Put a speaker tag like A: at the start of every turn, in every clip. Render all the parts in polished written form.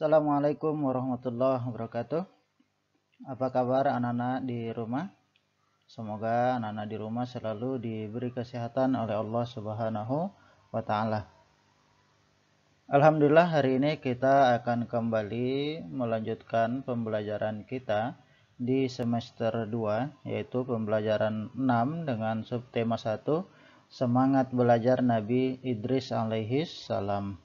A: Assalamualaikum warahmatullahi wabarakatuh. Apa kabar anak-anak di rumah? Semoga anak-anak di rumah selalu diberi kesehatan oleh Allah Subhanahu wa Ta'ala. Alhamdulillah, hari ini kita akan kembali melanjutkan pembelajaran kita di semester 2, yaitu pembelajaran 6 dengan subtema 1, semangat belajar Nabi Idris alaihi salam.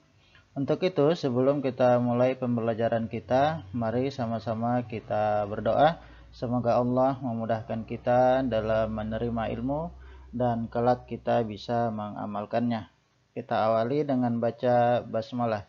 A: Untuk itu, sebelum kita mulai pembelajaran kita, mari sama-sama kita berdoa. Semoga Allah memudahkan kita dalam menerima ilmu dan kelak kita bisa mengamalkannya. Kita awali dengan baca basmalah.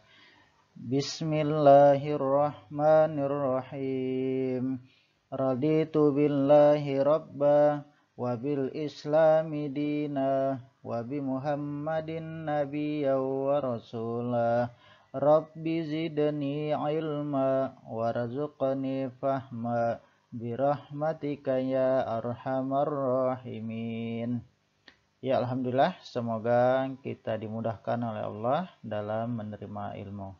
A: Bismillahirrahmanirrahim. Raditu billahi rabba wa bil islami dina wa bi muhammadin nabiyya wa rasulah. Rabbi zidni ilma warzuqni fahma birahmatika ya arhamar rahimin. Ya, alhamdulillah, semoga kita dimudahkan oleh Allah dalam menerima ilmu.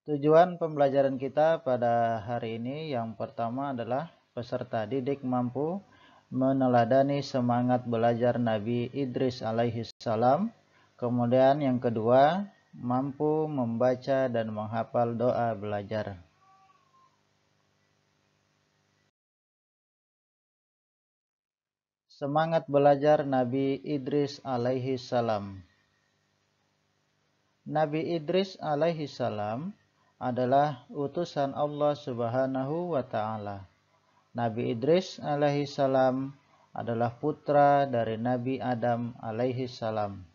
A: Tujuan pembelajaran kita pada hari ini yang pertama adalah peserta didik mampu meneladani semangat belajar Nabi Idris alaihi salam. Kemudian yang kedua, mampu membaca dan menghafal doa belajar. Semangat belajar Nabi Idris alaihi salam. Nabi Idris alaihi salam adalah utusan Allah Subhanahu wa Ta'ala. Nabi Idris alaihi salam adalah putra dari Nabi Adam alaihi salam.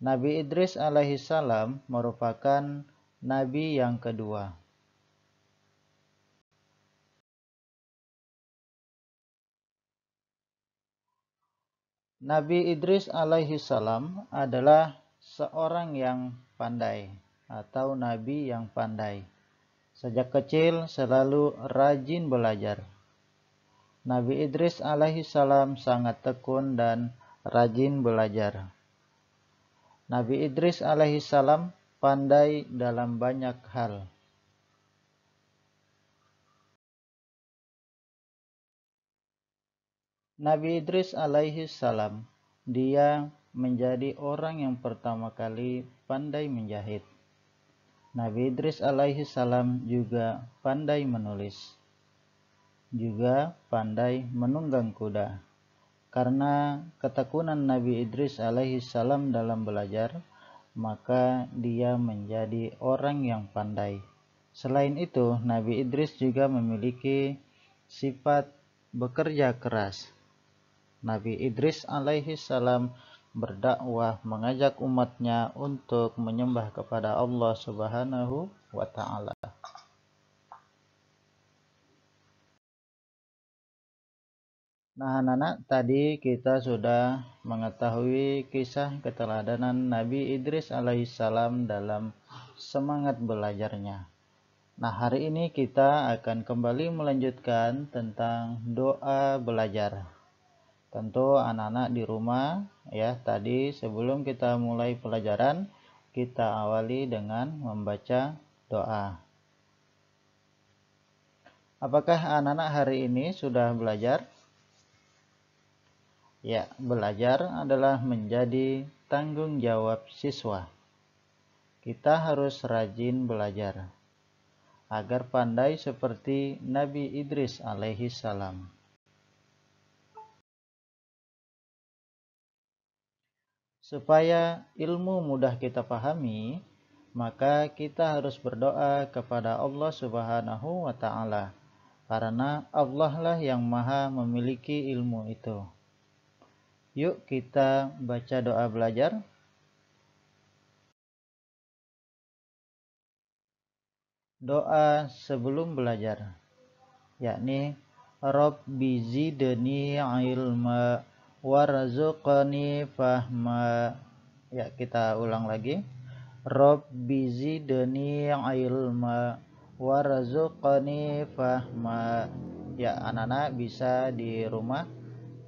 A: Nabi Idris alaihi salam merupakan nabi yang kedua. Nabi Idris alaihi salam adalah seorang yang pandai atau nabi yang pandai. Sejak kecil selalu rajin belajar. Nabi Idris alaihi salam sangat tekun dan rajin belajar. Nabi Idris alaihi salam pandai dalam banyak hal. Nabi Idris alaihi salam, dia menjadi orang yang pertama kali pandai menjahit. Nabi Idris alaihi salam juga pandai menulis, juga pandai menunggang kuda. Karena ketekunan Nabi Idris alaihi salam dalam belajar, maka dia menjadi orang yang pandai. Selain itu, Nabi Idris juga memiliki sifat bekerja keras. Nabi Idris alaihi salam berdakwah mengajak umatnya untuk menyembah kepada Allah Subhanahu wa Ta'ala. Nah, anak-anak, tadi kita sudah mengetahui kisah keteladanan Nabi Idris alaihissalam dalam semangat belajarnya. Nah, hari ini kita akan kembali melanjutkan tentang doa belajar. Tentu anak-anak di rumah, ya, tadi sebelum kita mulai pelajaran, kita awali dengan membaca doa. Apakah anak-anak hari ini sudah belajar? Ya, belajar adalah menjadi tanggung jawab siswa. Kita harus rajin belajar agar pandai seperti Nabi Idris alaihi salam. Supaya ilmu mudah kita pahami, maka kita harus berdoa kepada Allah Subhanahu wa Ta'ala, karena Allah lah yang maha memiliki ilmu itu. Yuk kita baca doa belajar. Doa sebelum belajar, yakni Rabbi zidni ilma warzuqni fahma. Ya, kita ulang lagi. Rabbi zidni ilma warzuqni fahma. Ya, anak-anak bisa di rumah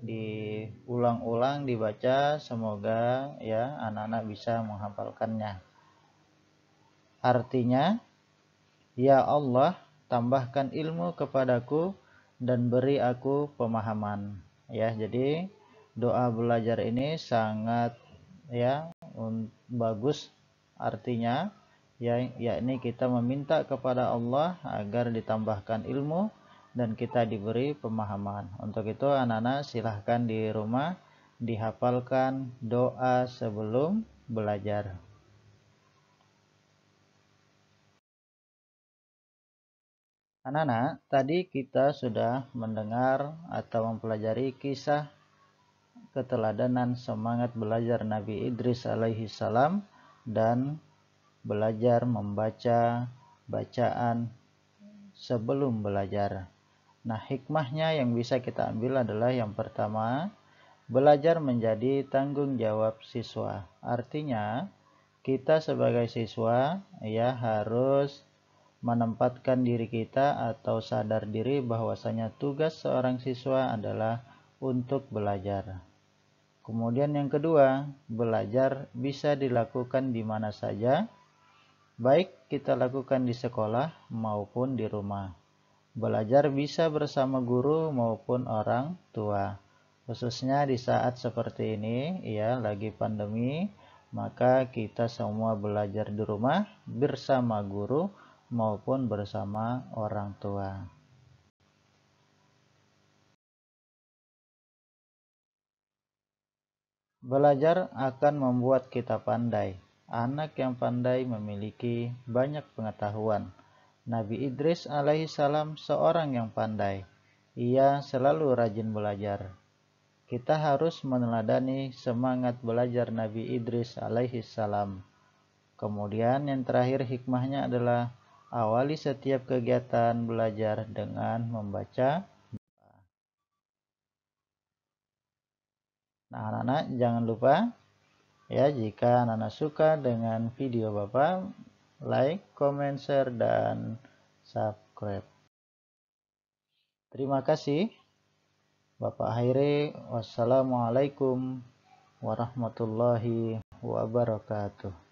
A: diulang-ulang dibaca, semoga ya anak-anak bisa menghafalkannya. Artinya, ya Allah, tambahkan ilmu kepadaku dan beri aku pemahaman. Ya, jadi doa belajar ini sangat ya bagus, artinya yakni kita meminta kepada Allah agar ditambahkan ilmu dan kita diberi pemahaman. Untuk itu anak-anak silahkan di rumah dihafalkan doa sebelum belajar. Anak-anak, tadi kita sudah mendengar atau mempelajari kisah keteladanan semangat belajar Nabi Idris alaihi salam dan belajar membaca bacaan sebelum belajar. Nah, hikmahnya yang bisa kita ambil adalah yang pertama, belajar menjadi tanggung jawab siswa. Artinya, kita sebagai siswa ya harus menempatkan diri kita atau sadar diri bahwasanya tugas seorang siswa adalah untuk belajar. Kemudian yang kedua, belajar bisa dilakukan di mana saja, baik kita lakukan di sekolah maupun di rumah. Belajar bisa bersama guru maupun orang tua. Khususnya di saat seperti ini, ya, lagi pandemi, maka kita semua belajar di rumah bersama guru maupun bersama orang tua. Belajar akan membuat kita pandai. Anak yang pandai memiliki banyak pengetahuan. Nabi Idris alaihissalam seorang yang pandai. Ia selalu rajin belajar. Kita harus meneladani semangat belajar Nabi Idris alaihissalam. Kemudian yang terakhir hikmahnya adalah awali setiap kegiatan belajar dengan membaca. Nah, anak-anak jangan lupa ya, jika anak-anak suka dengan video Bapak, like, comment, share, dan subscribe. Terima kasih. Bapak akhiri, wassalamualaikum warahmatullahi wabarakatuh.